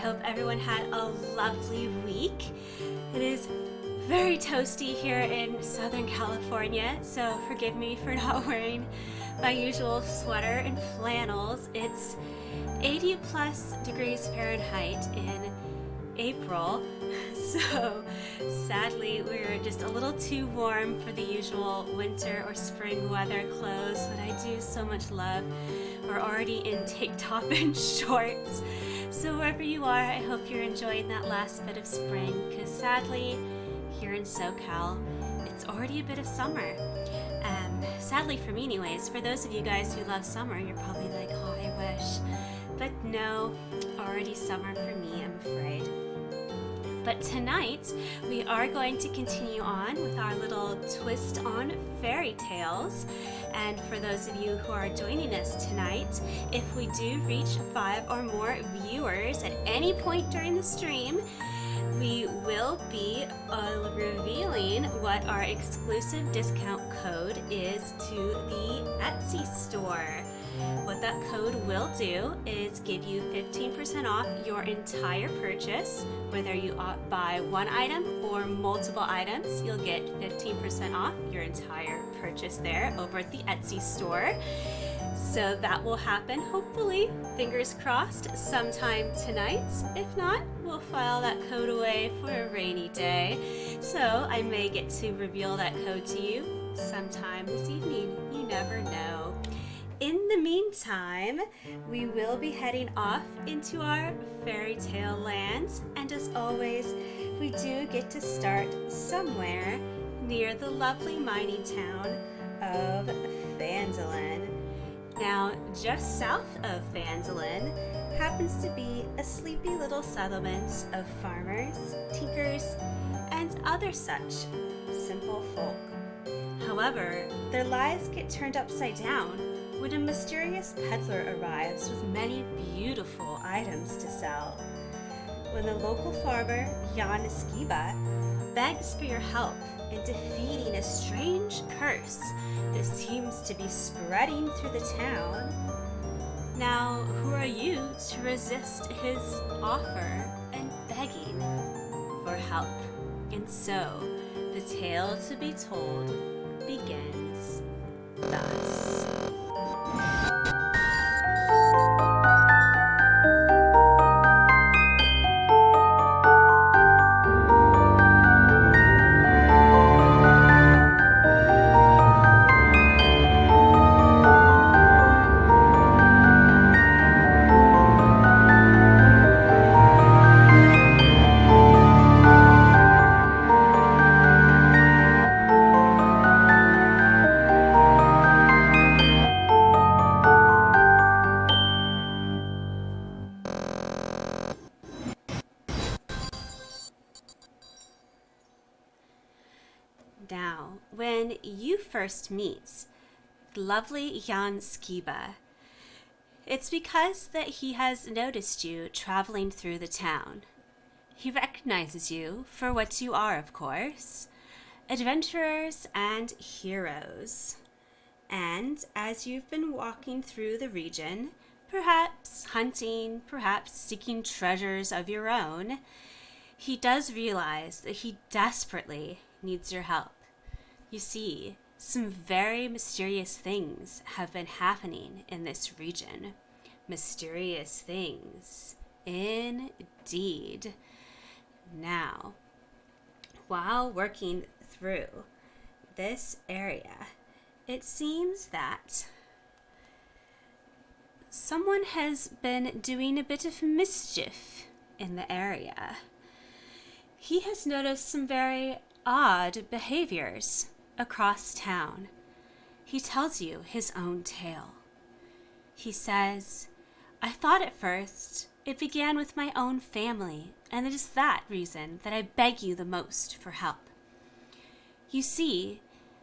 hope everyone had a lovely week. It is very toasty here in Southern California, so forgive me for not wearing my usual sweater and flannels. It's 80 plus degrees Fahrenheit in April, so sadly we're just a little too warm for the usual winter or spring weather clothes that I do so much love. We're already in tank top and shorts, so wherever you are, I hope you're enjoying that last bit of spring, because sadly here in SoCal it's already a bit of summer. Sadly for me anyways. For those of you guys who love summer, you're probably like, oh, I wish. But no, already summer for me, I'm afraid. But tonight, we are going to continue on with our little twist on fairy tales. And for those of you who are joining us tonight, if we do reach 5 or more viewers at any point during the stream, we will be revealing what our exclusive discount code is to the Etsy store. What that code will do is give you 15% off your entire purchase. Whether you buy one item or multiple items, you'll get 15% off your entire purchase there over at the Etsy store. So that will happen, hopefully, fingers crossed, sometime tonight. If not, we'll file that code away for a rainy day. So I may get to reveal that code to you sometime this evening. You never know. In the meantime, we will be heading off into our fairy tale lands, and as always, we do get to start somewhere near the lovely mining town of Phandelin. Now, just south of Phandelin happens to be a sleepy little settlement of farmers, tinkers, and other such simple folk. However, their lives get turned upside down when a mysterious peddler arrives with many beautiful items to sell. When the local farmer, Jan Skiba, begs for your help in defeating a strange curse that seems to be spreading through the town. Now, who are you to resist his offer and begging for help? And so, the tale to be told begins thus. Now, when you first meet lovely Jan Skiba, it's because that he has noticed you traveling through the town. He recognizes you for what you are, of course, adventurers and heroes. And as you've been walking through the region, perhaps hunting, perhaps seeking treasures of your own, he does realize that he desperately needs your help. You see, some very mysterious things have been happening in this region. Mysterious things, indeed. Now, while working through this area, it seems that someone has been doing a bit of mischief in the area. He has noticed some very odd behaviors across town. He tells you his own tale. He says, I thought at first it began with my own family, and it is that reason that I beg you the most for help. You see,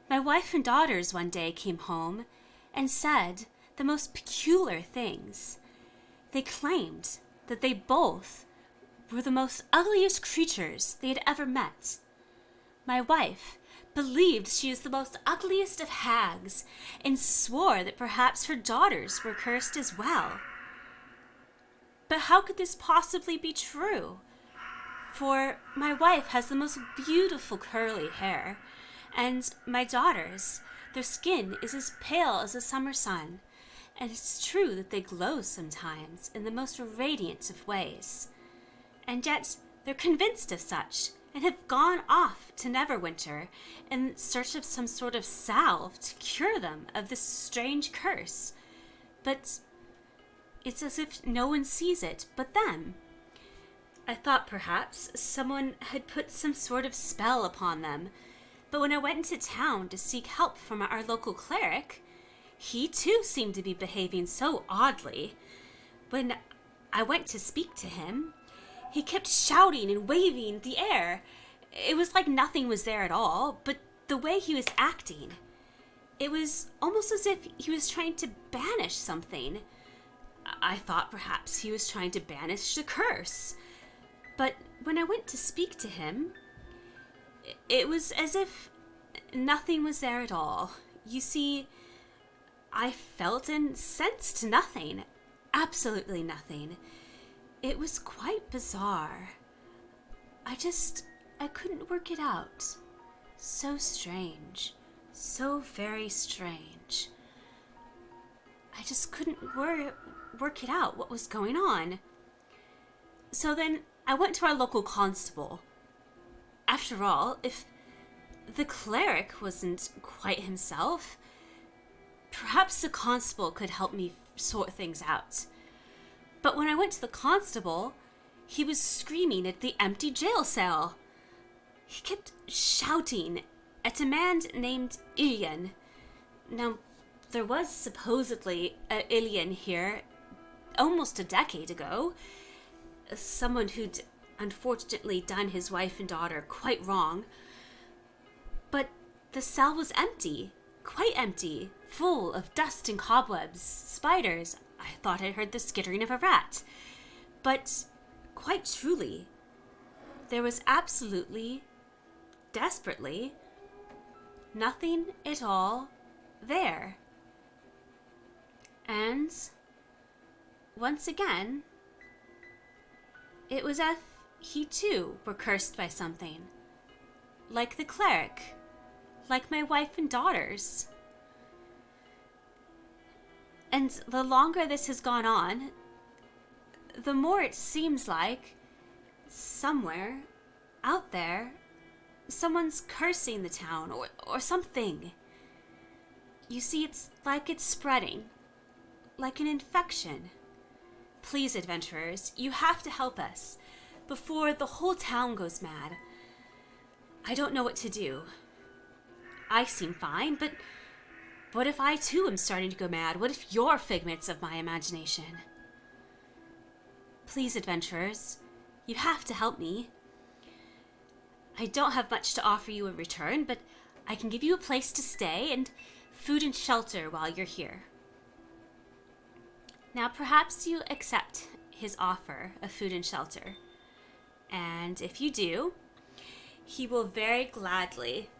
my wife and daughters one day came home and said the most peculiar things. They claimed that they both were the most ugliest creatures they had ever met. My wife believed she is the most ugliest of hags and swore that perhaps her daughters were cursed as well. But how could this possibly be true? For my wife has the most beautiful curly hair, and my daughters, their skin is as pale as the summer sun, and it's true that they glow sometimes in the most radiant of ways. And yet they're convinced of such, and have gone off to Neverwinter in search of some sort of salve to cure them of this strange curse. But it's as if no one sees it but them. I thought perhaps someone had put some sort of spell upon them, but when I went into town to seek help from our local cleric, he too seemed to be behaving so oddly. When I went to speak to him, he kept shouting and waving the air. It was like nothing was there at all, but the way he was acting, it was almost as if he was trying to banish something. I thought perhaps he was trying to banish the curse. But when I went to speak to him, it was as if nothing was there at all. You see, I felt and sensed nothing. Absolutely nothing. It was quite bizarre. I couldn't work it out. So strange. So very strange. I just couldn't work it out, what was going on. So then I went to our local constable. After all, if the cleric wasn't quite himself, perhaps the constable could help me sort things out. But when I went to the constable, he was screaming at the empty jail cell. He kept shouting at a man named Ilian. Now, there was supposedly an Ilian here almost a decade ago. Someone who'd unfortunately done his wife and daughter quite wrong. But the cell was empty, quite empty, full of dust and cobwebs, spiders. I thought I heard the skittering of a rat. But quite truly, there was absolutely, desperately, nothing at all there. And once again, it was as if he too were cursed by something. Like the cleric. Like my wife and daughters. And the longer this has gone on, the more it seems like somewhere out there, someone's cursing the town or something. You see, it's like it's spreading. Like an infection. Please, adventurers, you have to help us before the whole town goes mad. I don't know what to do. I seem fine, but what if I too am starting to go mad? What if you're figments of my imagination? Please, adventurers, you have to help me. I don't have much to offer you in return, but I can give you a place to stay and food and shelter while you're here. Now, perhaps you accept his offer of food and shelter. And if you do, he will very gladly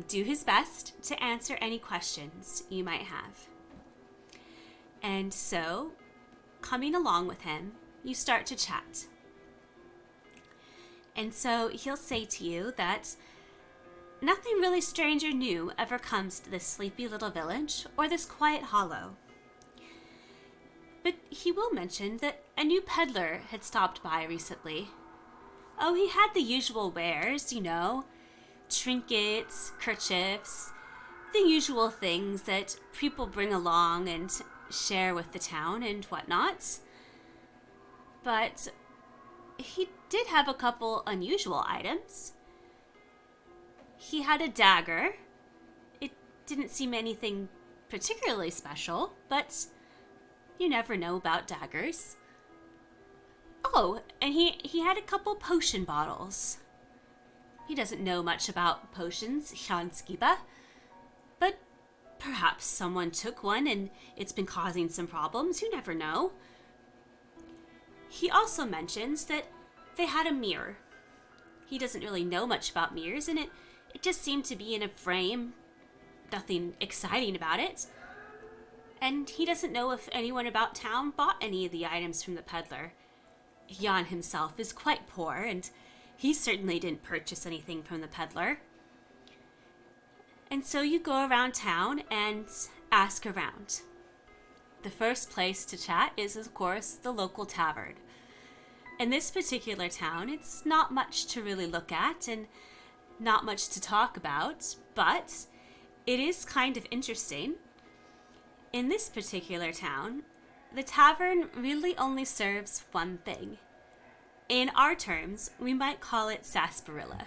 do his best to answer any questions you might have. And so, coming along with him, you start to chat. And so he'll say to you that nothing really strange or new ever comes to this sleepy little village or this quiet hollow. But he will mention that a new peddler had stopped by recently. Oh, he had the usual wares, trinkets, kerchiefs, the usual things that people bring along and share with the town and whatnot. But he did have a couple unusual items. He had a dagger. It didn't seem anything particularly special, but you never know about daggers. Oh, and he had a couple potion bottles. He doesn't know much about potions, Jan Skiba, but perhaps someone took one and it's been causing some problems. You never know. He also mentions that they had a mirror. He doesn't really know much about mirrors, and it just seemed to be in a frame. Nothing exciting about it. and he doesn't know if anyone about town bought any of the items from the peddler. Jan himself is quite poor, and he certainly didn't purchase anything from the peddler. And so you go around town and ask around. The first place to chat is, of course, the local tavern. In this particular town, it's not much to really look at and not much to talk about, but it is kind of interesting. In this particular town, the tavern really only serves one thing. In our terms, we might call it sarsaparilla,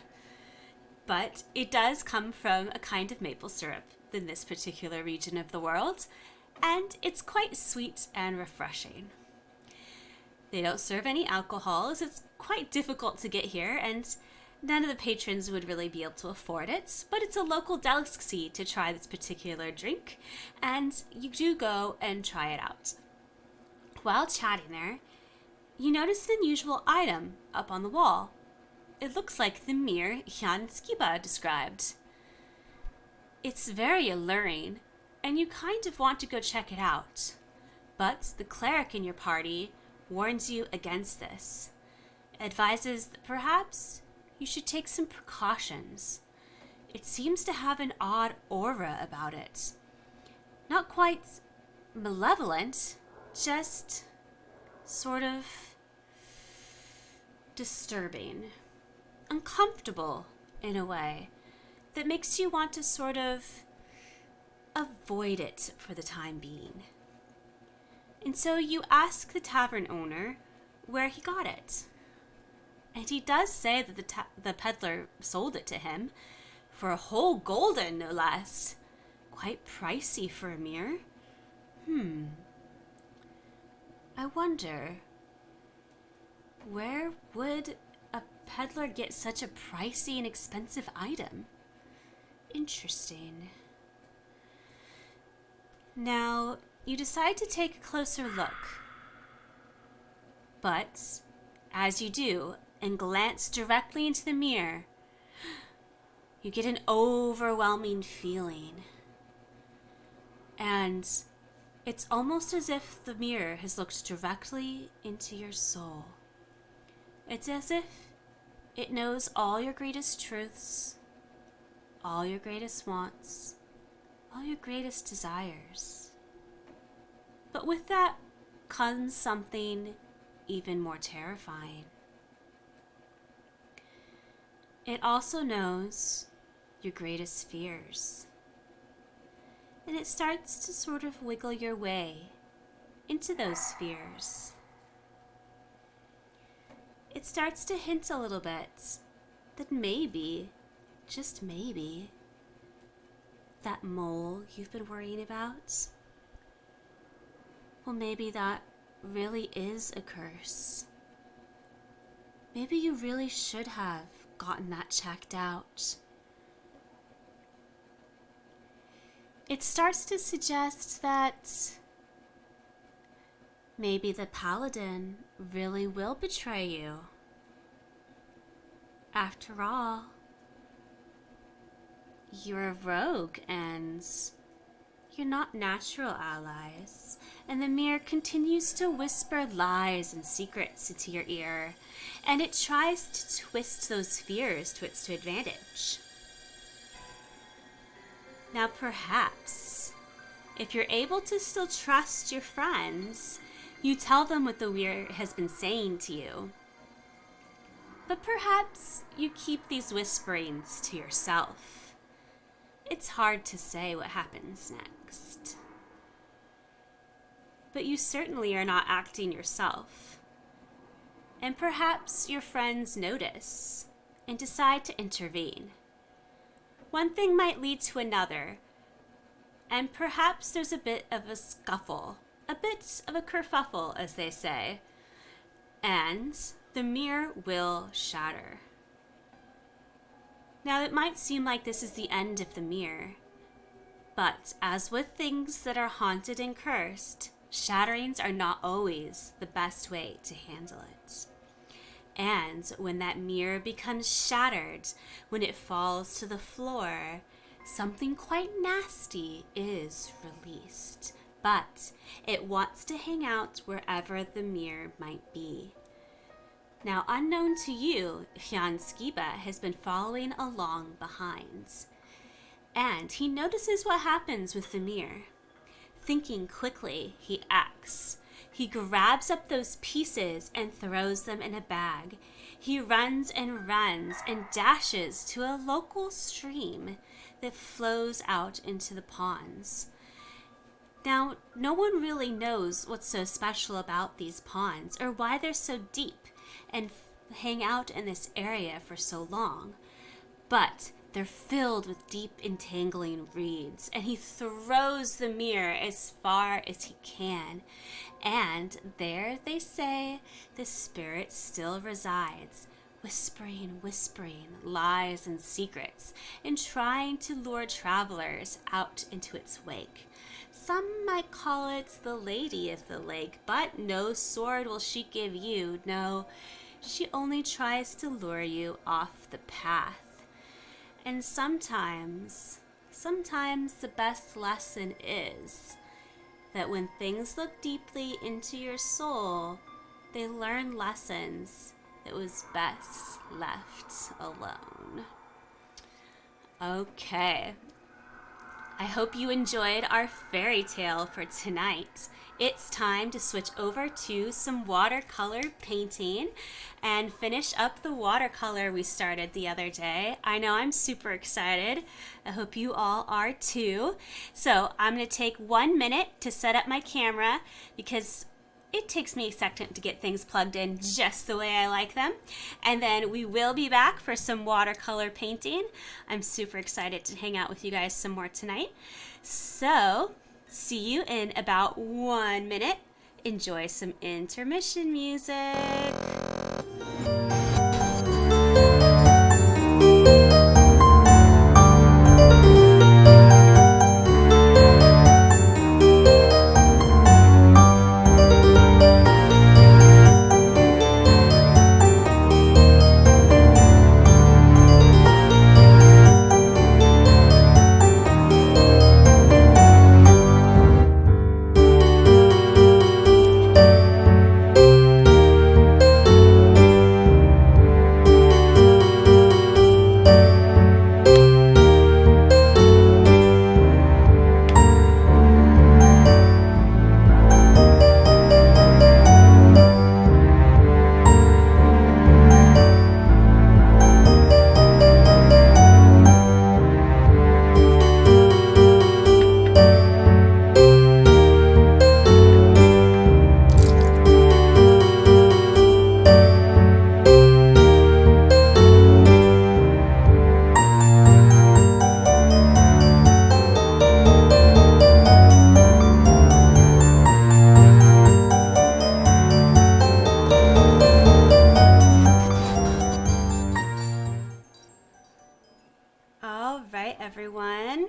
but it does come from a kind of maple syrup in this particular region of the world, and it's quite sweet and refreshing. They don't serve any alcohol, as it's quite difficult to get here, and none of the patrons would really be able to afford it, but it's a local delicacy to try this particular drink, and you do go and try it out. While chatting there, you notice an unusual item up on the wall. It looks like the mirror Jan Skiba described. It's very alluring, and you kind of want to go check it out, but the cleric in your party warns you against this, advises that perhaps you should take some precautions. It seems to have an odd aura about it. Not quite malevolent, just sort of disturbing, uncomfortable in a way that makes you want to sort of avoid it for the time being. And so you ask the tavern owner where he got it. And he does say that the peddler sold it to him for a whole golden, no less. Quite pricey for a mirror. I wonder, where would a peddler get such a pricey and expensive item? Interesting. Now, you decide to take a closer look. But, as you do, and glance directly into the mirror, you get an overwhelming feeling. And it's almost as if the mirror has looked directly into your soul. It's as if it knows all your greatest truths, all your greatest wants, all your greatest desires. But with that comes something even more terrifying. It also knows your greatest fears. And it starts to sort of wiggle your way into those fears. It starts to hint a little bit that maybe, just maybe, that mole you've been worrying about, well, maybe that really is a curse. Maybe you really should have gotten that checked out. It starts to suggest that maybe the paladin really will betray you. After all, you're a rogue and you're not natural allies. And the mirror continues to whisper lies and secrets into your ear, and it tries to twist those fears to its advantage. Now perhaps, if you're able to still trust your friends, you tell them what the mirror has been saying to you. But perhaps you keep these whisperings to yourself. It's hard to say what happens next. But you certainly are not acting yourself. And perhaps your friends notice and decide to intervene. One thing might lead to another, and perhaps there's a bit of a scuffle, a bit of a kerfuffle, as they say, and the mirror will shatter. Now, it might seem like this is the end of the mirror, but as with things that are haunted and cursed, shatterings are not always the best way to handle it. And when that mirror becomes shattered, when it falls to the floor, something quite nasty is released. but it wants to hang out wherever the mirror might be. Now, unknown to you, Jan Skiba has been following along behind, and he notices what happens with the mirror. Thinking quickly, he acts. He grabs up those pieces and throws them in a bag. He runs and dashes to a local stream that flows out into the ponds. Now, no one really knows what's so special about these ponds or why they're so deep and hang out in this area for so long. But they're filled with deep entangling reeds, and he throws the mirror as far as he can. And there, they say, the spirit still resides, whispering lies and secrets, and trying to lure travelers out into its wake. Some might call it the Lady of the Lake, but no sword will she give you. No, she only tries to lure you off the path. And sometimes the best lesson is that when things look deeply into your soul, they learn lessons that was best left alone. Okay. I hope you enjoyed our fairy tale for tonight. It's time to switch over to some watercolor painting and finish up the watercolor we started the other day. I know I'm super excited. I hope you all are too. So I'm going to take 1 minute to set up my camera because it takes me a second to get things plugged in just the way I like them. And then we will be back for some watercolor painting. I'm super excited to hang out with you guys some more tonight. So, see you in about 1 minute. Enjoy some intermission music. Everyone.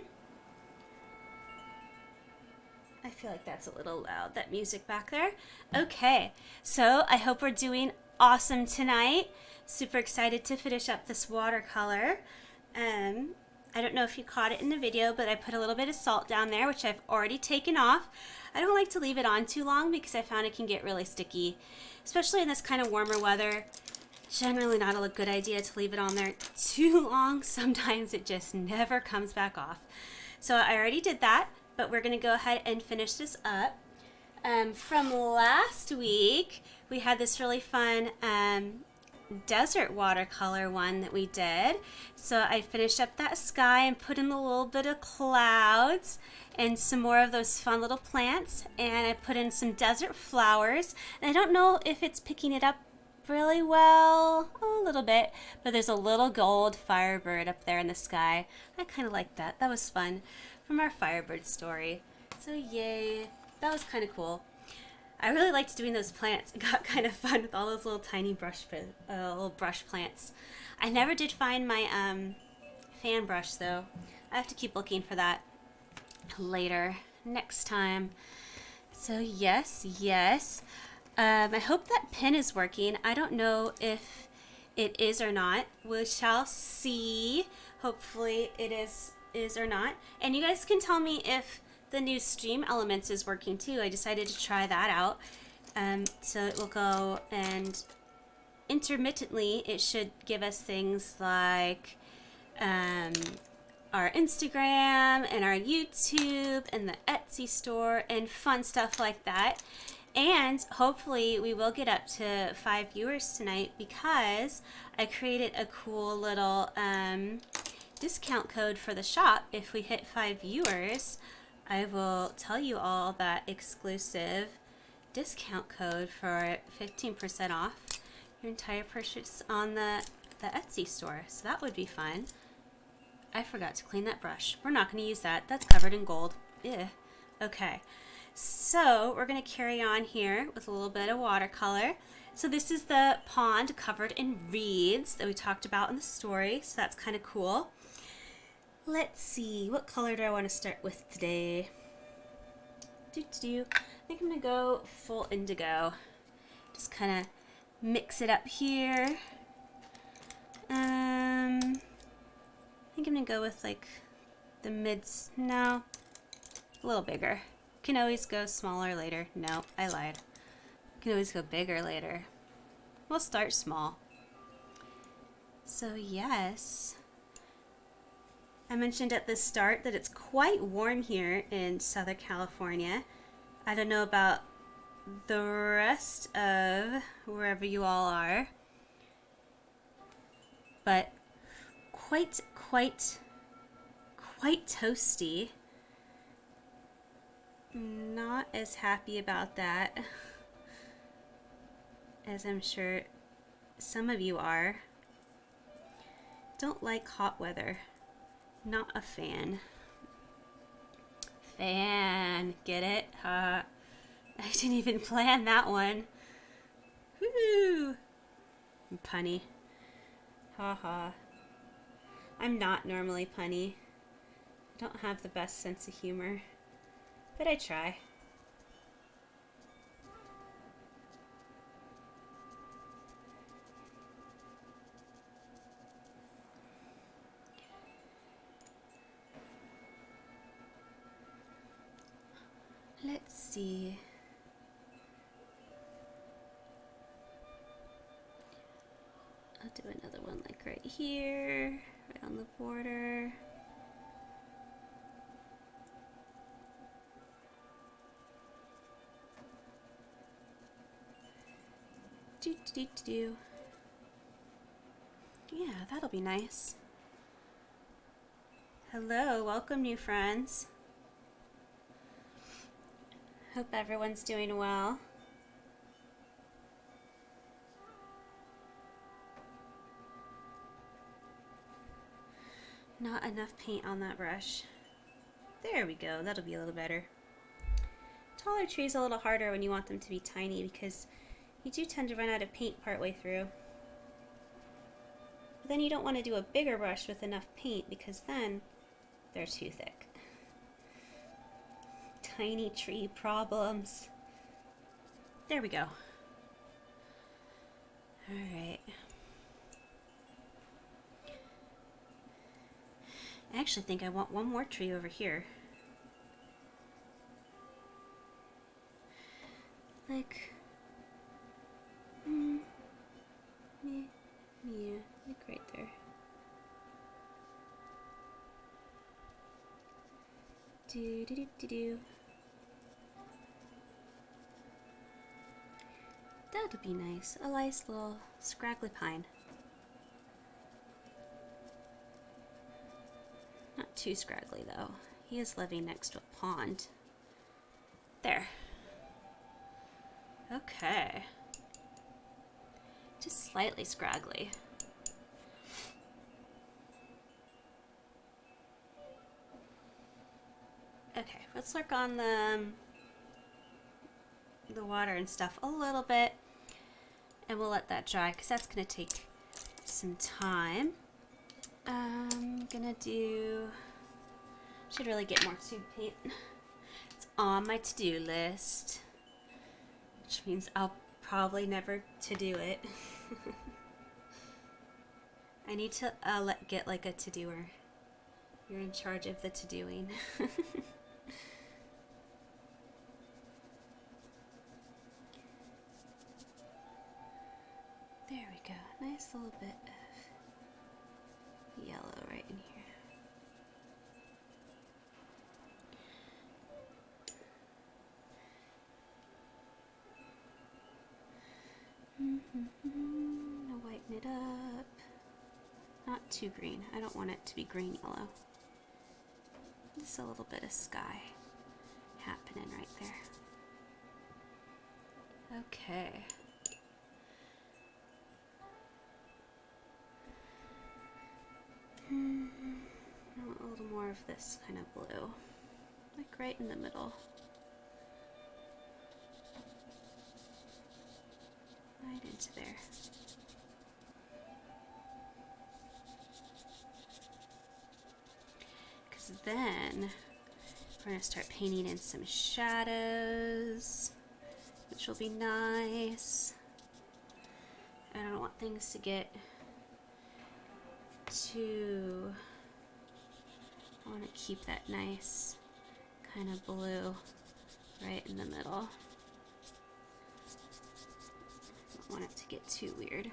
I feel like that's a little loud, that music back there. Okay, so I hope we're doing awesome tonight. Super excited to finish up this watercolor. I don't know if you caught it in the video, but I put a little bit of salt down there, which I've already taken off. I don't like to leave it on too long because I found it can get really sticky, especially in this kind of warmer weather. Generally not a good idea to leave it on there too long. Sometimes it just never comes back off. So I already did that, but we're going to go ahead and finish this up. From last week, we had this really fun desert watercolor one that we did. So I finished up that sky and put in a little bit of clouds and some more of those fun little plants. And I put in some desert flowers. And I don't know if it's picking it up really well, a little bit, but there's a little gold firebird up there in the sky. I kind of like that. That was fun from our firebird story. So yay, that was kind of cool. I really liked doing those plants. It got kind of fun with all those little tiny brush plants. I never did find my fan brush though. I have to keep looking for that later, next time. So yes. I hope that pen is working. I don't know if it is or not. We shall see. Hopefully it is or not. And you guys can tell me if the new stream elements is working too. I decided to try that out. So it will go, and intermittently it should give us things like our Instagram and our YouTube and the Etsy store and fun stuff like that. And hopefully we will get up to 5 viewers tonight, because I created a cool little discount code for the shop. If we hit 5 viewers, I will tell you all that exclusive discount code for 15% off your entire purchase on the Etsy store. So that would be fun. I forgot to clean that brush. We're not going to use that. That's covered in gold. Ew. Okay. So we're going to carry on here with a little bit of watercolor. So this is the pond covered in reeds that we talked about in the story. So that's kind of cool. Let's see. What color do I want to start with today? I think I'm going to go full indigo. Just kind of mix it up here. I think I'm going to go with like the mids. No, a little bigger. Can always go smaller later. No, I lied. Can always go bigger later. We'll start small. So yes, I mentioned at the start that it's quite warm here in Southern California. I don't know about the rest of wherever you all are, but quite toasty. Not as happy about that as I'm sure some of you are. Don't like hot weather. Not a fan. Get it? I didn't even plan that one. Woo! I'm punny. Ha. I'm not normally punny. I don't have the best sense of humor, but I try. Let's see. I'll do another one like right here, right on the border. Yeah, that'll be nice. Hello, welcome new friends. Hope everyone's doing well. Not enough paint on that brush. There we go, that'll be a little better. Taller trees a little harder when you want them to be tiny, because you do tend to run out of paint partway through. But then you don't want to do a bigger brush with enough paint, because then they're too thick. Tiny tree problems. There we go. Alright. I actually think I want one more tree over here. Like, yeah, like right there. Do. That would be nice. A nice little scraggly pine. Not too scraggly though. He is living next to a pond. There. Okay. Just slightly scraggly. Okay, let's work on the water and stuff a little bit, and we'll let that dry because that's gonna take some time. I'm gonna should really get more tube paint. It's on my to-do list, which means I'll probably never to-do it. I need to get like a to-doer. You're in charge of the to-doing. There we go. That looks good. Let's work on the water and stuff a little bit, and we'll let that dry because that's gonna take some time. I'm gonna should really get more tube paint. It's on my to-do list, which means I'll probably never to-do it. I need to get like a to-doer. You're in charge of the to-doing. There we go. Nice little bit of yellow right in here. I'll whiten it up. Not too green. I don't want it to be green yellow. Just a little bit of sky happening right there. Okay. I want a little more of this kind of blue, like right in the middle. Right into there. Because then we're going to start painting in some shadows, which will be nice. I don't want things to get too... I want to keep that nice kind of blue right in the middle. Don't want it to get too weird.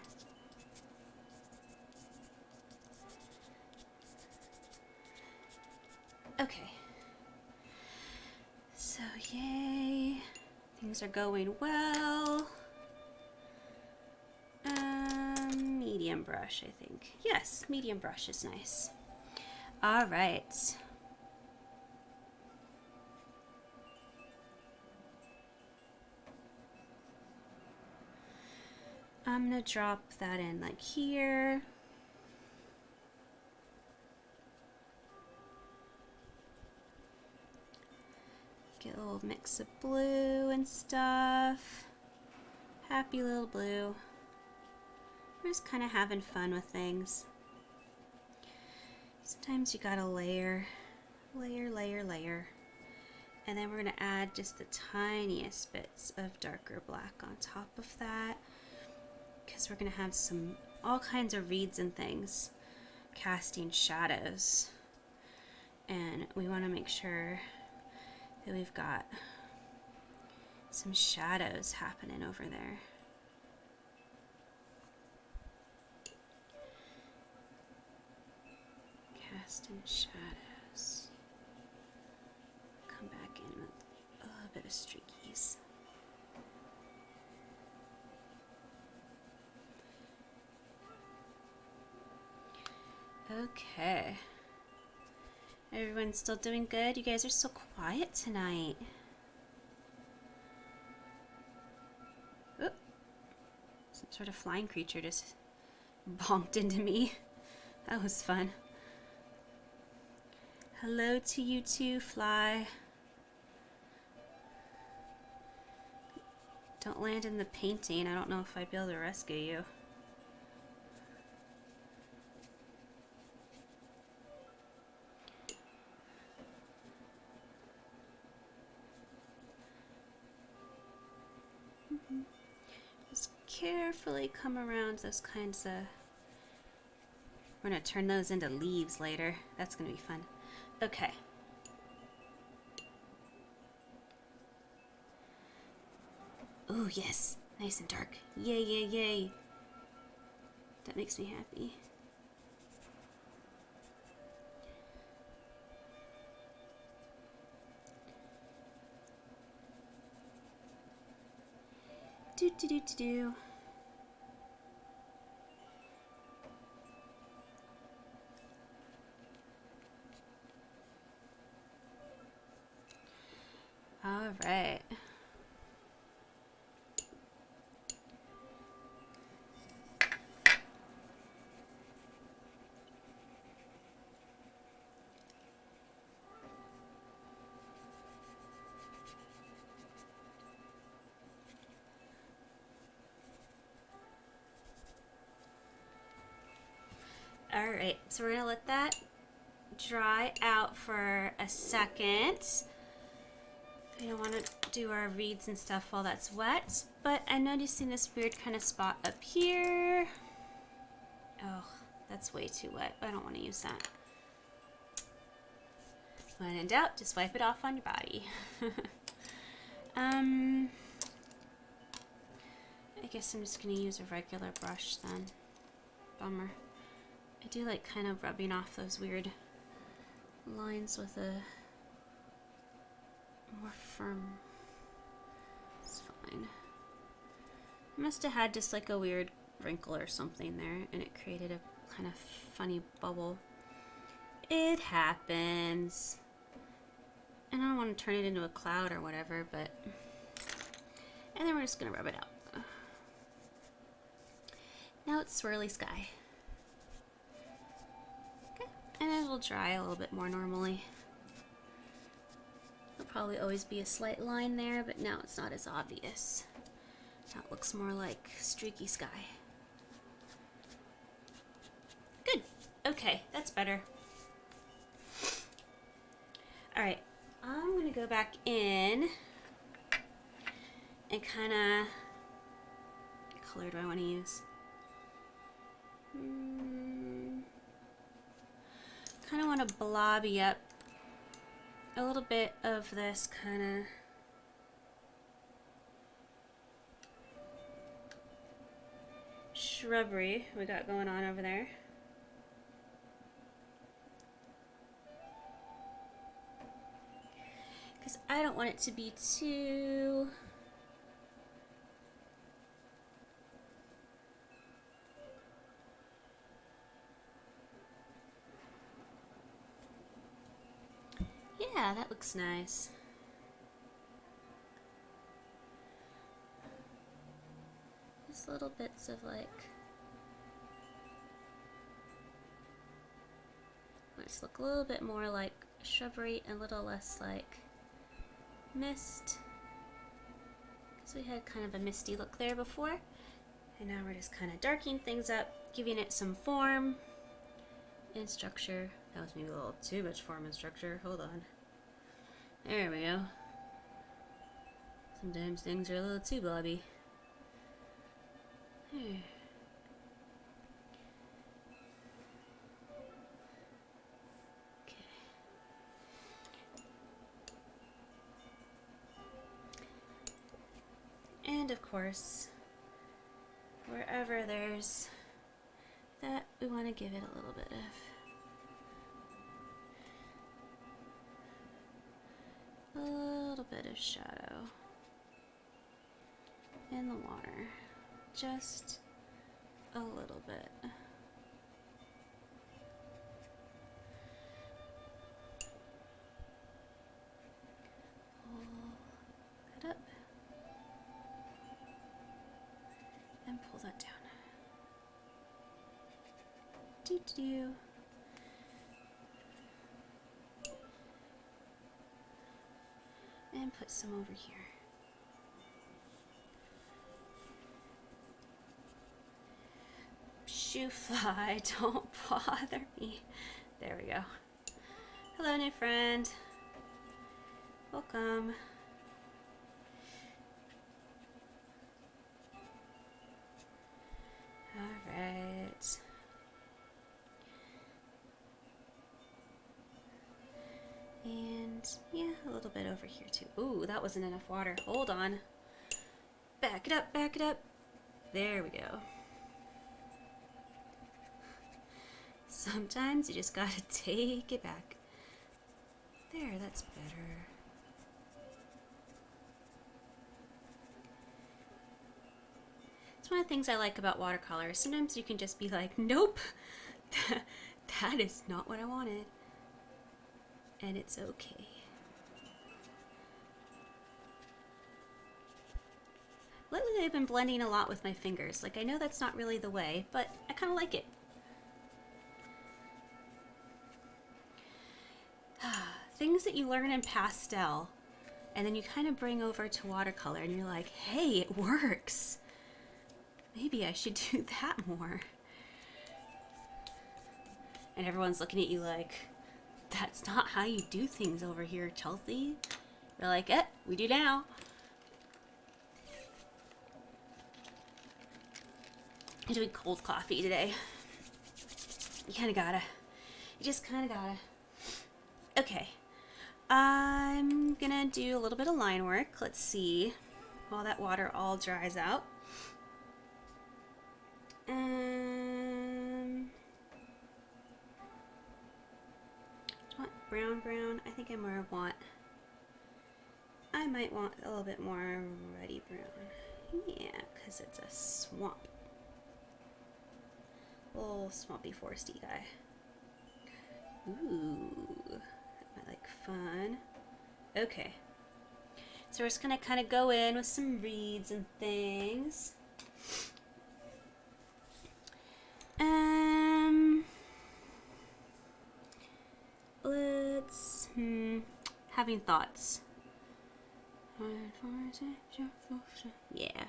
Okay. So yay, things are going well. Medium brush, I think. Yes, medium brush is nice. All right. I'm gonna drop that in like here. Get a little mix of blue and stuff. Happy little blue. We're just kind of having fun with things. Sometimes you gotta layer, layer. And then we're gonna add just the tiniest bits of darker black on top of that, because we're gonna have all kinds of reeds and things casting shadows. And we wanna make sure that we've got some shadows happening over there. Casting shadows. Come back in with a little bit of streakies. Okay. Everyone's still doing good? You guys are so quiet tonight. Oop. Some sort of flying creature just bonked into me. That was fun. Hello to you too, fly. Don't land in the painting. I don't know if I'd be able to rescue you. Just carefully come around those kinds of... We're going to turn those into leaves later. That's going to be fun. Okay. Ooh, yes. Nice and dark. Yay, yay, yay. That makes me happy. Do. All right. All right, so we're gonna let that dry out for a second. We don't want to do our reeds and stuff while that's wet, but I'm noticing this weird kind of spot up here. Oh, that's way too wet. I don't want to use that. When in doubt, just wipe it off on your body. I guess I'm just gonna use a regular brush then. Bummer. I do like kind of rubbing off those weird lines with a more firm. It's fine. I must have had just like a weird wrinkle or something there, and it created a kind of funny bubble. It happens. And I don't want to turn it into a cloud or whatever, but... And then we're just gonna rub it out. Now it's swirly sky. Okay, and it'll dry a little bit more normally. There'll probably always be a slight line there, but now it's not as obvious. Now it looks more like streaky sky. Good. Okay, that's better. Alright, I'm going to go back in and kind of... What color do I want to use? Kind of want to blobby up a little bit of this kind of... shrubbery we got going on over there. Because I don't want it to be too... Yeah, that looks nice. Just little bits of like... Let's look a little bit more like shrubbery and a little less like mist. Because we had kind of a misty look there before. And now we're just kind of darkening things up, giving it some form and structure. That was maybe a little too much form and structure. Hold on. There we go. Sometimes things are a little too blobby. Okay. And of course, wherever there's that, we want to give it a little bit of shadow in the water, just a little bit. Pull it up and pull that down. Do-do-do. And put some over here. Shoo fly, don't bother me. There we go. Hello, new friend. Welcome. All right. And yeah, a little bit over here too. Ooh, that wasn't enough water. Hold on. Back it up, back it up. There we go. Sometimes you just gotta take it back. There, that's better. It's one of the things I like about watercolor. Sometimes you can just be like, nope, that is not what I wanted. And it's okay. Lately I've been blending a lot with my fingers. Like, I know that's not really the way, but I kind of like it. Things that you learn in pastel and then you kind of bring over to watercolor and you're like, hey, it works. Maybe I should do that more. And everyone's looking at you like, that's not how you do things over here, Chelsea. You're like, we do now. I'm doing cold coffee today. You kind of gotta. You just kind of gotta. Okay. I'm gonna do a little bit of line work. Let's see. While that water all dries out. brown. I think I might want a little bit more ruddy brown. Yeah, because it's a swamp. Little swampy foresty guy. Ooh, that might like fun. Okay. So we're just gonna kind of go in with some reeds and things. Let's having thoughts. Yeah.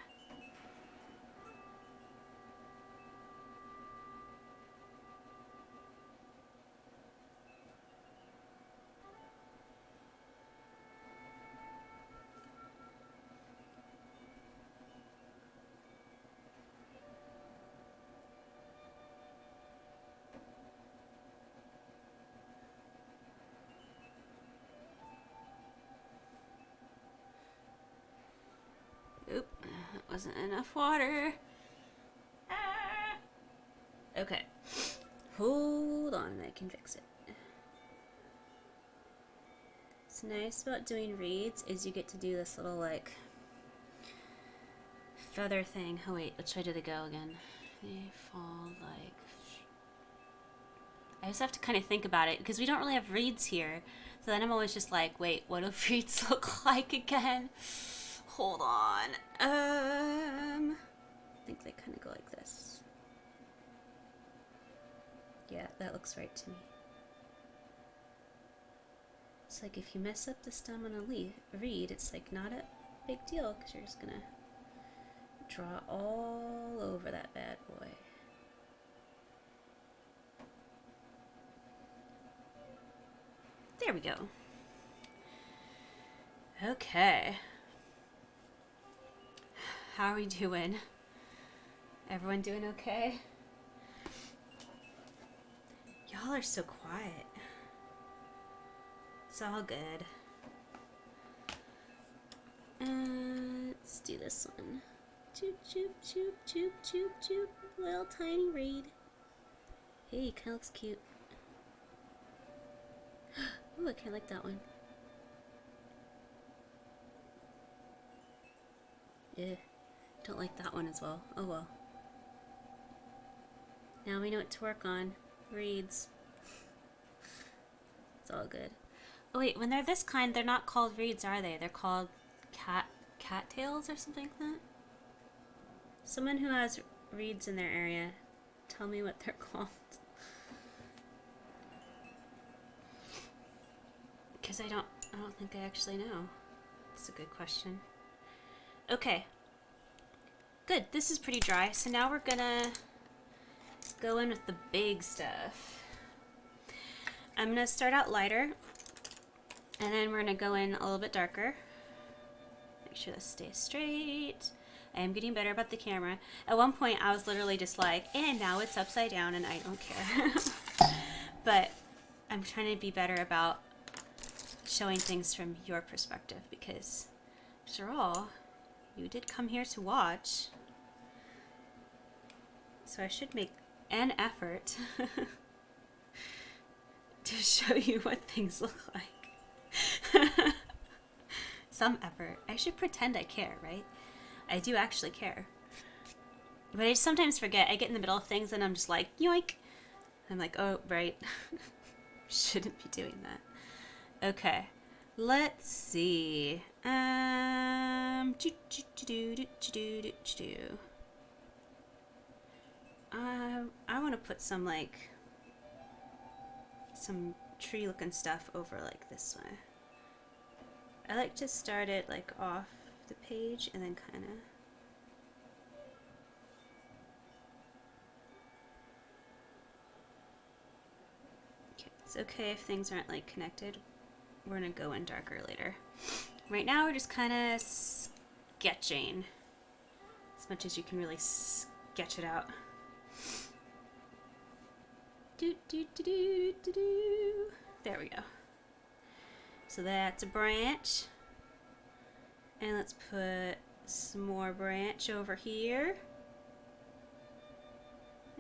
Oop, that wasn't enough water. Ah. Okay. Hold on, I can fix it. What's nice about doing reeds is you get to do this little like feather thing. Oh wait, which way do they go again? They fall like... I just have to kind of think about it because we don't really have reeds here. So then I'm always just like, wait, what do reeds look like again? Hold on. I think they kind of go like this. Yeah, that looks right to me. It's like if you mess up the stem on a reed, it's like not a big deal because you're just gonna draw all over that bad boy. There we go. Okay. How are we doing? Everyone doing okay? Y'all are so quiet. It's all good. Let's do this one. Choop, choop, choop, choop, choop, choop. Little tiny reed. Hey, kinda looks cute. Ooh, I kinda like that one. Yeah, don't like that one as well. Oh well. Now we know what to work on. Reeds. It's all good. Oh wait, when they're this kind, they're not called reeds, are they? They're called cattails or something like that? Someone who has reeds in their area, tell me what they're called. Because I don't think I actually know. That's a good question. Okay. Good, this is pretty dry. So now we're gonna go in with the big stuff. I'm gonna start out lighter, and then we're gonna go in a little bit darker. Make sure this stays straight. I am getting better about the camera. At one point, I was literally just like, and now it's upside down, and I don't care. But I'm trying to be better about showing things from your perspective, because after all, you did come here to watch. So I should make an effort to show you what things look like. Some effort. I should pretend I care, right? I do actually care. But I sometimes forget. I get in the middle of things and I'm just like, yoink. I'm like, oh, right. Shouldn't be doing that. Okay. Let's see. I want to put some like some tree looking stuff over like this way. I like to start it like off the page and then kind of okay. It's okay if things aren't like connected. We're gonna go in darker later. Right now we're just kind of sketching as much as you can really sketch it out. There we go. So that's a branch. And let's put some more branch over here.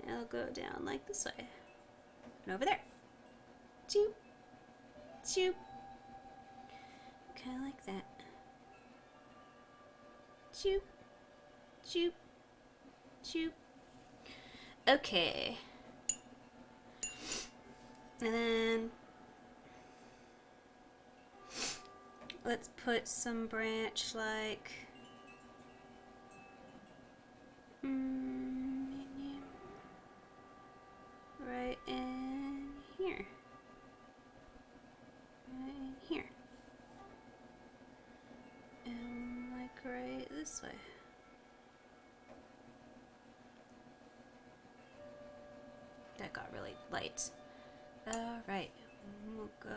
And it'll go down like this way. And over there. Choo. Choop. Kind of like that. Choop. Choop. Choop. Okay. And then let's put some branch like right in here. Right in here. And like right this way. That got really light. Alright, we'll go.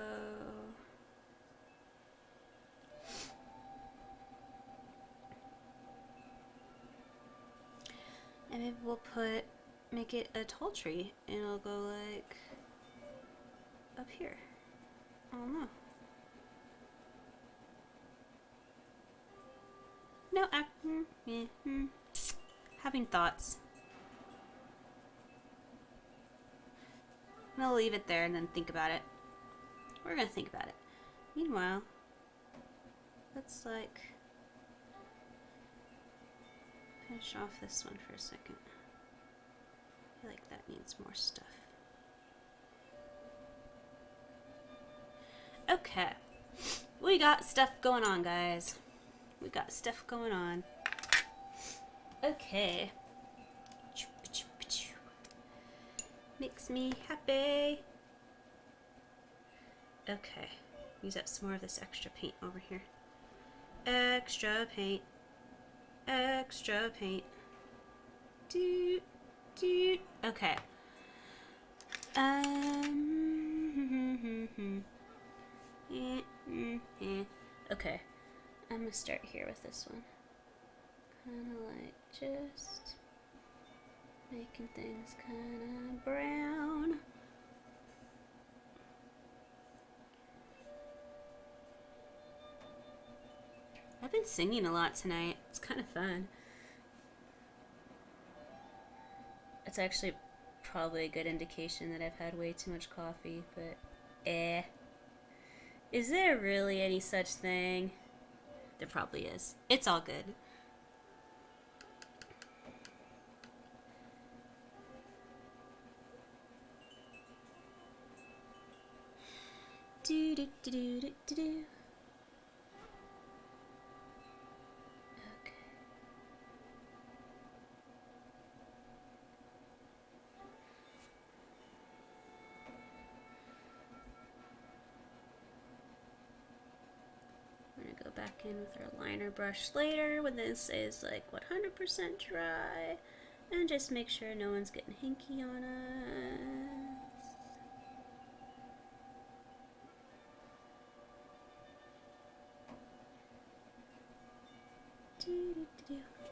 And maybe we'll make it a tall tree, and it'll go like up here. I don't know. No, having thoughts. I'm gonna leave it there and then think about it. We're gonna think about it. Meanwhile, let's like finish off this one for a second. I feel like that needs more stuff. Okay. We got stuff going on, guys. We got stuff going on. Okay. Makes me happy. Okay. Use up some more of this extra paint over here. Extra paint. Extra paint. Doot, doot. Okay. Okay. I'm gonna start here with this one. Kinda like just making things kinda brown. I've been singing a lot tonight. It's kind of fun. It's actually probably a good indication that I've had way too much coffee, but Is there really any such thing? There probably is. It's all good. Do do do do do do do. Okay. We're gonna go back in with our liner brush later when this is like 100% dry, and just make sure no one's getting hinky on us.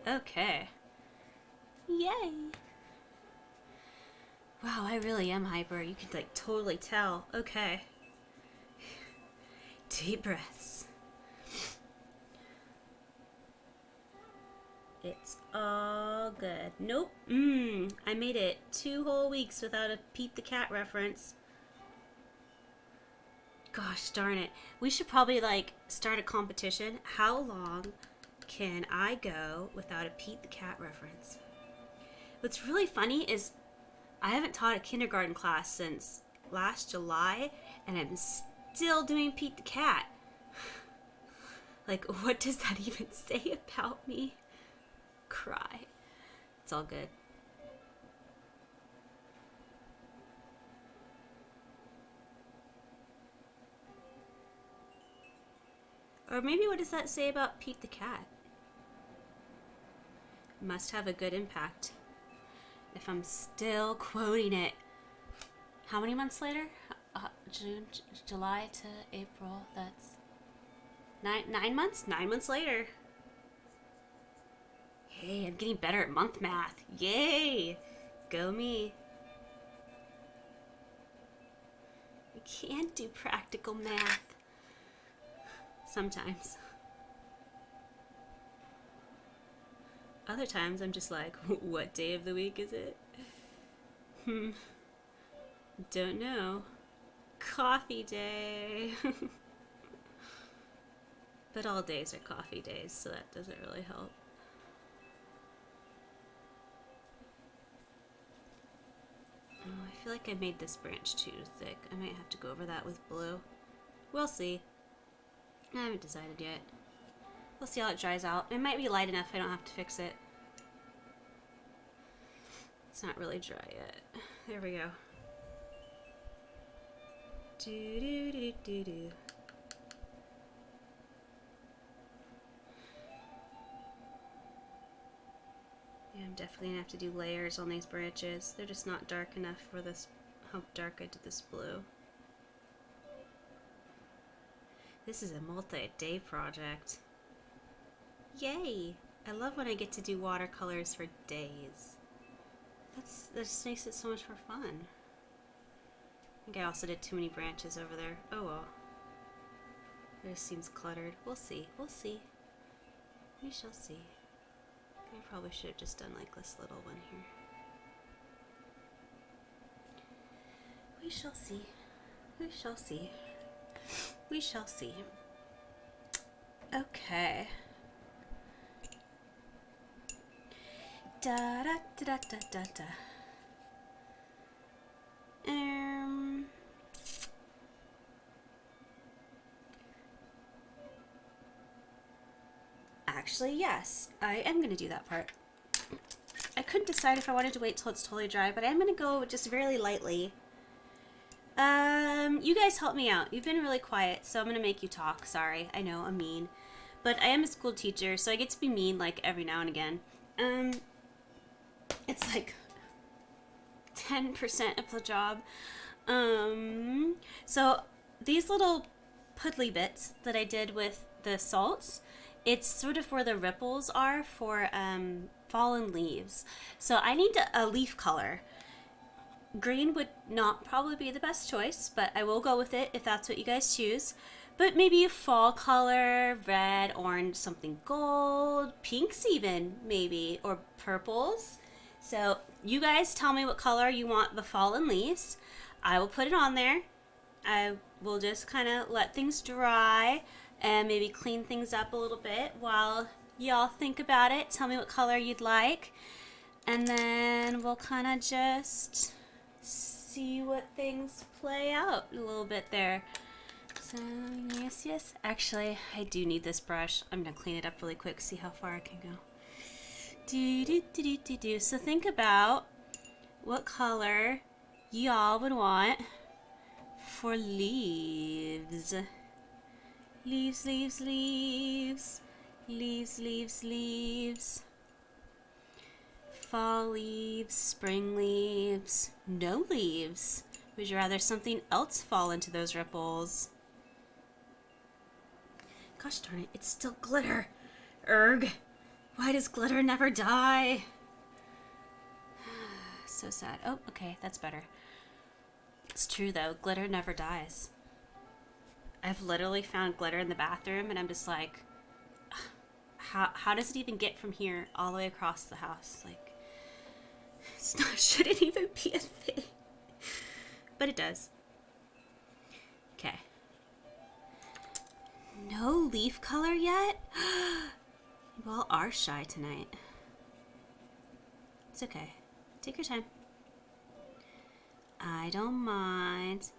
Okay. Yay. Wow, I really am hyper. You could like totally tell. Okay. Deep breaths. It's all good. Nope. I made it 2 whole weeks without a Pete the Cat reference. Gosh darn it. We should probably like start a competition. How long can I go without a Pete the Cat reference? What's really funny is I haven't taught a kindergarten class since last July, and I'm still doing Pete the Cat. Like, what does that even say about me? Cry. It's all good. Or maybe what does that say about Pete the Cat? Must have a good impact. If I'm still quoting it. How many months later? June, July to April. That's 9 months? 9 months later. Hey, I'm getting better at month math. Yay! Go me. I can't do practical math. Sometimes. Other times I'm just like, what day of the week is it? Don't know. coffee day. But all days are coffee days, so that doesn't really help. Oh, I feel like I made this branch too thick. I might have to go over that with blue. We'll see. I haven't decided yet. We'll see how it dries out. It might be light enough I don't have to fix it. It's not really dry yet. There we go. Do do do do do. Yeah, I'm definitely gonna have to do layers on these branches. They're just not dark enough for this, how dark I did this blue. This is a multi-day project. Yay! I love when I get to do watercolors for days. That just makes it so much more fun. I think I also did too many branches over there. Oh well. It just seems cluttered. We'll see. We'll see. We shall see. I probably should have just done like this little one here. We shall see. We shall see. We shall see. Okay. Da da da da da da. Actually, yes, I am going to do that part. I couldn't decide if I wanted to wait till it's totally dry, but I'm going to go just very lightly. You guys help me out. You've been really quiet, so I'm going to make you talk. Sorry, I know, I'm mean. But I am a school teacher, so I get to be mean, like, every now and again. It's like 10% of the job. So these little puddly bits that I did with the salts, it's sort of where the ripples are for fallen leaves. So I need a leaf color. Green would not probably be the best choice, but I will go with it if that's what you guys choose. But maybe a fall color, red, orange, something gold, pinks even, maybe, or purples. So you guys tell me what color you want the fallen leaves. I will put it on there. I will just kind of let things dry and maybe clean things up a little bit while y'all think about it. Tell me what color you'd like. And then we'll kind of just see what things play out a little bit there. So, yes. Actually, I do need this brush. I'm going to clean it up really quick, see how far I can go. So think about what color y'all would want for leaves. Leaves, leaves, leaves. Leaves, leaves, leaves. Fall leaves, spring leaves, no leaves. Would you rather something else fall into those ripples? Gosh darn it, it's still glitter. Erg. Why does glitter never die? So sad. Oh, okay, that's better. It's true though, glitter never dies. I've literally found glitter in the bathroom and I'm just like, how does it even get from here all the way across the house? Like, it's not, shouldn't even be a thing. But it does. Okay. No leaf color yet? You all are shy tonight. It's okay. Take your time. I don't mind.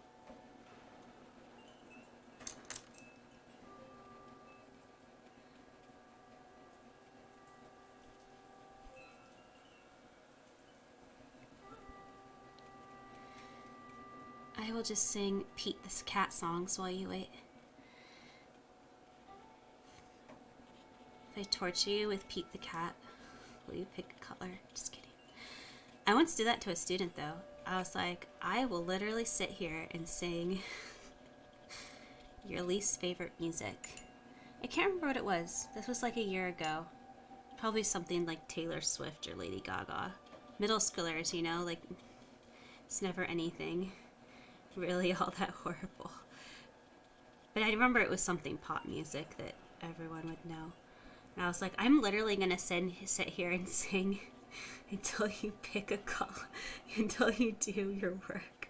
I will just sing Pete the Cat songs while you wait. If I torture you with Pete the Cat, will you pick a color? Just kidding. I once did that to a student though. I was like, I will literally sit here and sing your least favorite music. I can't remember what it was. This was like a year ago. Probably something like Taylor Swift or Lady Gaga. Middle schoolers, you know, like it's never anything really all that horrible. But I remember it was something pop music that everyone would know. And I was like, I'm literally going to sit here and sing until you pick a color, until you do your work.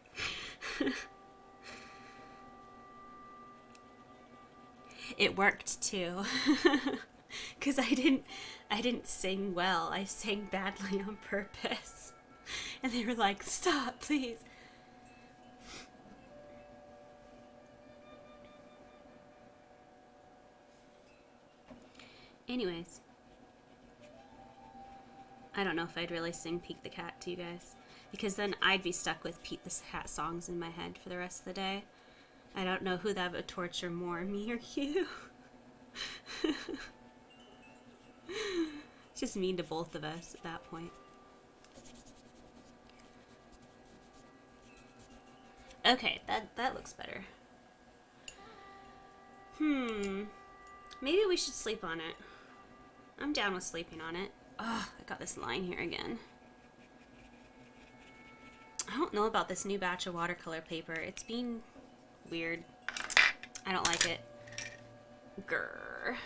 it worked too. Because I didn't sing well. I sang badly on purpose. And they were like, stop, please. Anyways. I don't know if I'd really sing Pete the Cat to you guys. Because then I'd be stuck with Pete the Cat songs in my head for the rest of the day. I don't know who that would torture more, me or you. It's just mean to both of us at that point. Okay, that looks better. Maybe we should sleep on it. I'm down with sleeping on it. Oh, I got this line here again. I don't know about this new batch of watercolor paper. It's being weird. I don't like it. Grr.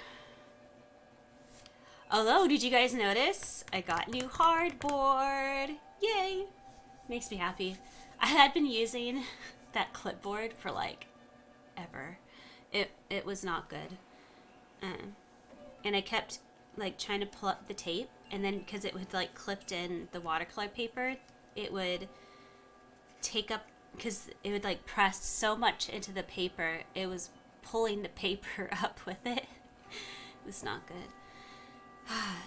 Although, did you guys notice? I got new hardboard. Yay! Makes me happy. I had been using that clipboard for like ever. It was not good. And I kept like trying to pull up the tape, and then because it would like clipped in the watercolor paper, it would take up, because it would like press so much into the paper, it was pulling the paper up with it. It was not good.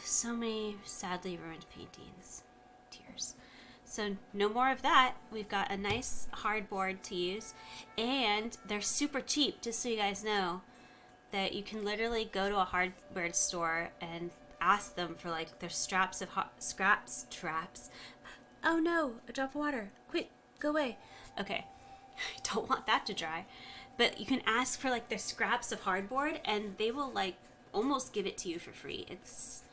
So many sadly ruined paintings. Tears. So no more of that. We've got a nice hardboard to use, and they're super cheap, just so you guys know, that you can literally go to a hardware store and ask them for like their straps. Oh no, a drop of water. Quick, go away. Okay, I don't want that to dry. But you can ask for like their scraps of hardboard, and they will like almost give it to you for free. It's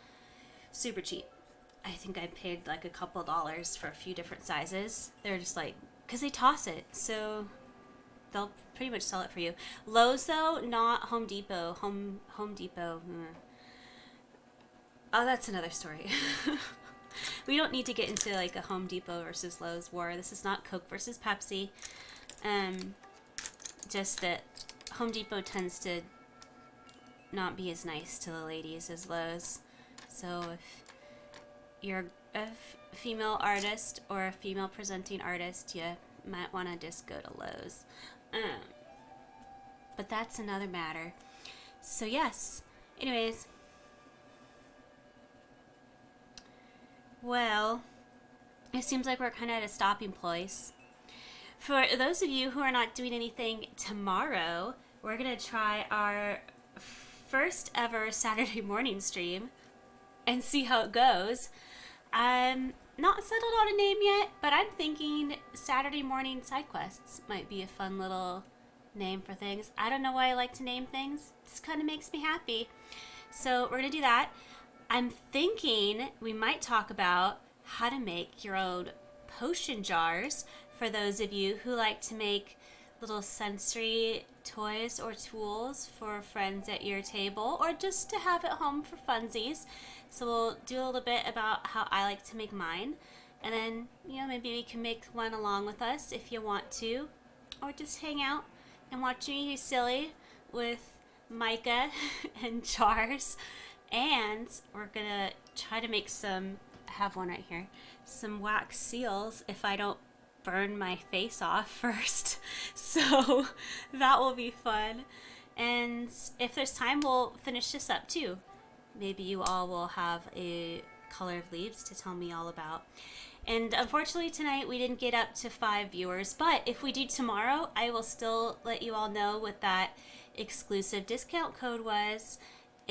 super cheap. I think I paid like a couple $1 for a few different sizes. They're just like, because they toss it, so they'll pretty much sell it for you. Lowe's though, not Home Depot. Home Depot. Oh, that's another story. We don't need to get into like a Home Depot versus Lowe's war. This is not Coke versus Pepsi. Just that Home Depot tends to not be as nice to the ladies as Lowe's. So if you're a female artist or a female presenting artist, you might want to just go to Lowe's. But that's another matter. So yes, anyways. Well, it seems like we're kind of at a stopping place. For those of you who are not doing anything tomorrow, we're going to try our first ever Saturday morning stream and see how it goes. I'm not settled on a name yet, but I'm thinking Saturday morning side quests might be a fun little name for things. I don't know why I like to name things. It just kind of makes me happy. So we're going to do that. I'm thinking we might talk about how to make your own potion jars for those of you who like to make little sensory toys or tools for friends at your table, or just to have at home for funsies. So we'll do a little bit about how I like to make mine, and then, you know, maybe we can make one along with us if you want to, or just hang out and watch me be silly with Micah and jars. And we're gonna try to make some, I have one right here, some wax seals if I don't burn my face off first. So that will be fun. And if there's time, we'll finish this up too. Maybe you all will have a color of leaves to tell me all about. And unfortunately tonight we didn't get up to 5 viewers, but if we do tomorrow, I will still let you all know what that exclusive discount code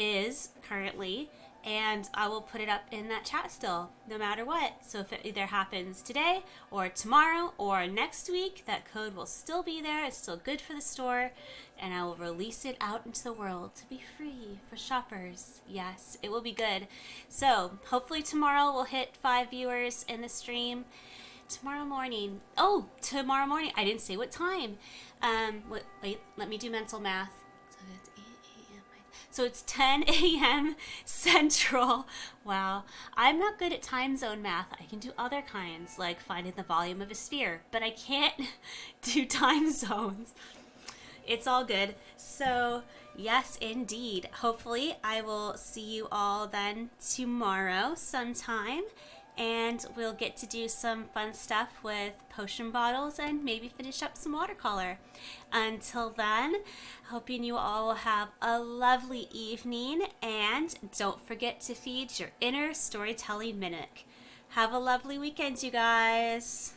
is currently, and I will put it up in that chat still, no matter what. So if it either happens today or tomorrow or next week, that code will still be there. It's still good for the store, and I will release it out into the world to be free for shoppers. Yes, it will be good. So hopefully tomorrow we'll hit 5 viewers in the stream. Tomorrow morning. Oh, tomorrow morning. I didn't say what time. Wait, let me do mental math. So it's 10 a.m. Central. Wow. I'm not good at time zone math. I can do other kinds, like finding the volume of a sphere, but I can't do time zones. It's all good. So Yes, indeed. Hopefully, I will see you all then tomorrow sometime, and we'll get to do some fun stuff with potion bottles and maybe finish up some watercolor. Until then, hoping you all will have a lovely evening, and don't forget to feed your inner storytelling mimic. Have a lovely weekend, you guys.